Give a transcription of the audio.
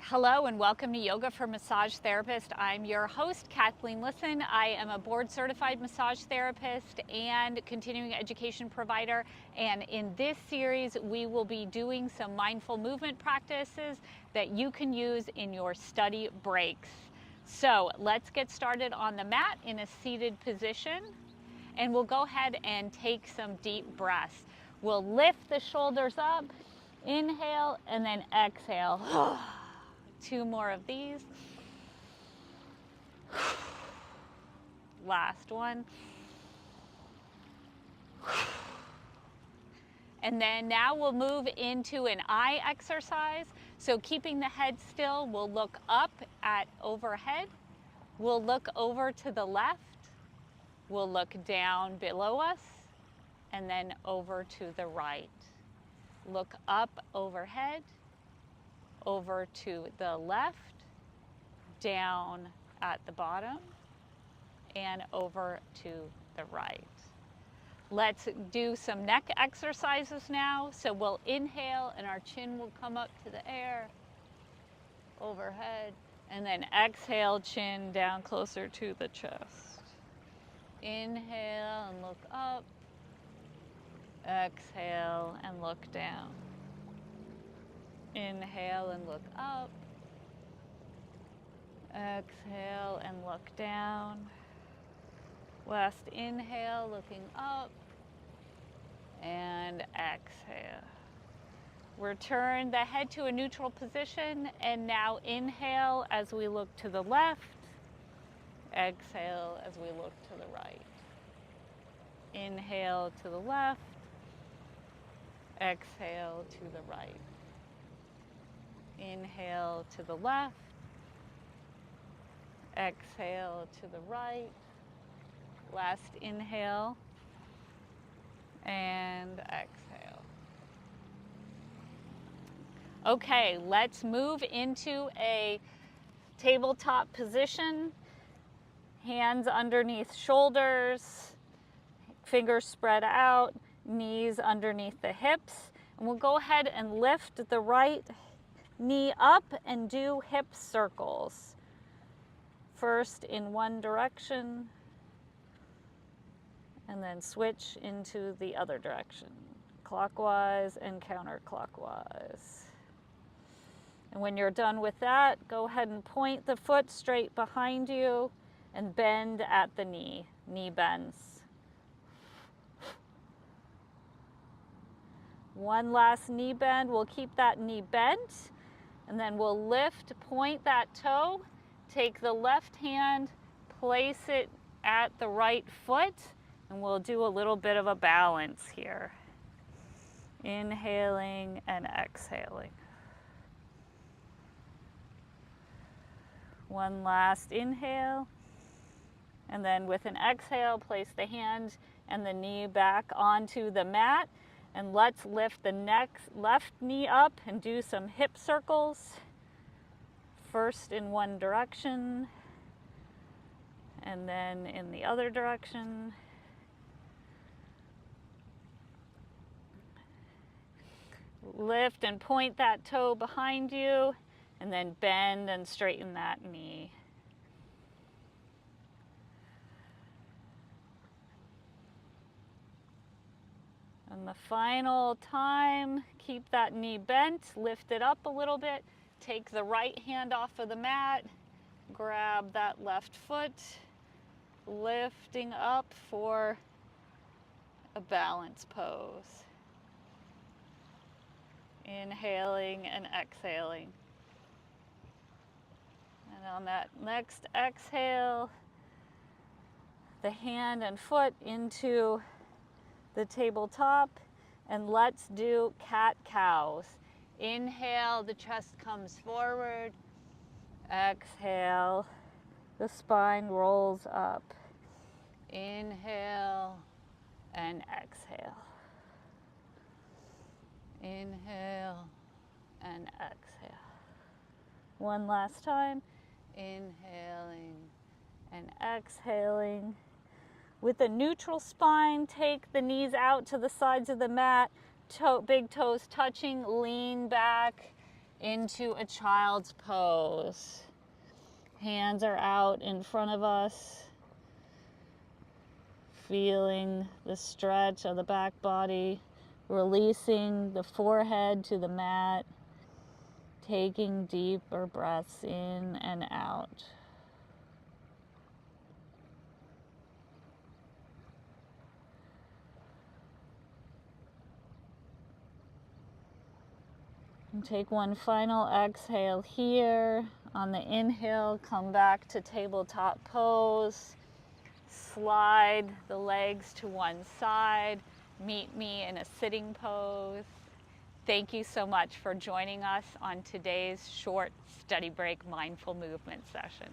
Hello and welcome to Yoga for Massage Therapist. I'm your host, Kathleen Lisson. I am a board certified massage therapist and continuing education provider. And in this series, we will be doing some mindful movement practices that you can use in your study breaks. So let's get started on the mat in a seated position. And we'll go ahead and take some deep breaths. We'll lift the shoulders up, inhale, and then exhale. 2 more of these. Last one. And then now we'll move into an eye exercise. So keeping the head still, we'll look up at overhead. We'll look over to the left. We'll look down below us and then over to the right. Look up overhead, over to the left, down at the bottom, and over to the right. Let's do some neck exercises now. So we'll inhale and our chin will come up to the air, overhead, and then exhale, chin down closer to the chest. Inhale and look up, exhale and look down. Inhale and look up. Exhale and look down. Last inhale, looking up. And exhale. Return the head to a neutral position. And now inhale as we look to the left. Exhale as we look to the right. Inhale to the left. Exhale to the right. Inhale to the left, exhale to the right, last inhale, and exhale. Okay, let's move into a tabletop position, hands underneath shoulders, fingers spread out, knees underneath the hips, and we'll go ahead and lift the right knee up and do hip circles. First in one direction and then switch into the other direction, clockwise and counterclockwise. And when you're done with that, go ahead and point the foot straight behind you and bend at the knee. Knee bends. One last knee bend. We'll keep that knee bent. And then we'll lift, point that toe, take the left hand, place it at the right foot, and we'll do a little bit of a balance here. Inhaling and exhaling. One last inhale. And then with an exhale, place the hand and the knee back onto the mat. And let's lift the next left knee up and do some hip circles. First in one direction, and then in the other direction. Lift and point that toe behind you, and then bend and straighten that knee. And the final time, keep that knee bent, lift it up a little bit, take the right hand off of the mat, grab that left foot, lifting up for a balance pose. Inhaling and exhaling. And on that next exhale, the hand and foot into the tabletop, and let's do cat-cows. Inhale, the chest comes forward. Exhale, the spine rolls up. Inhale and exhale. Inhale and exhale. One last time. Inhaling and exhaling. With a neutral spine, take the knees out to the sides of the mat, big toes touching, lean back, into a child's pose. Hands are out in front of us, feeling the stretch of the back body, releasing the forehead to the mat, taking deeper breaths in and out. And take one final exhale here. On the inhale, come back to tabletop pose. Slide the legs to one side. Meet me in a sitting pose. Thank you so much for joining us on today's short study break mindful movement session.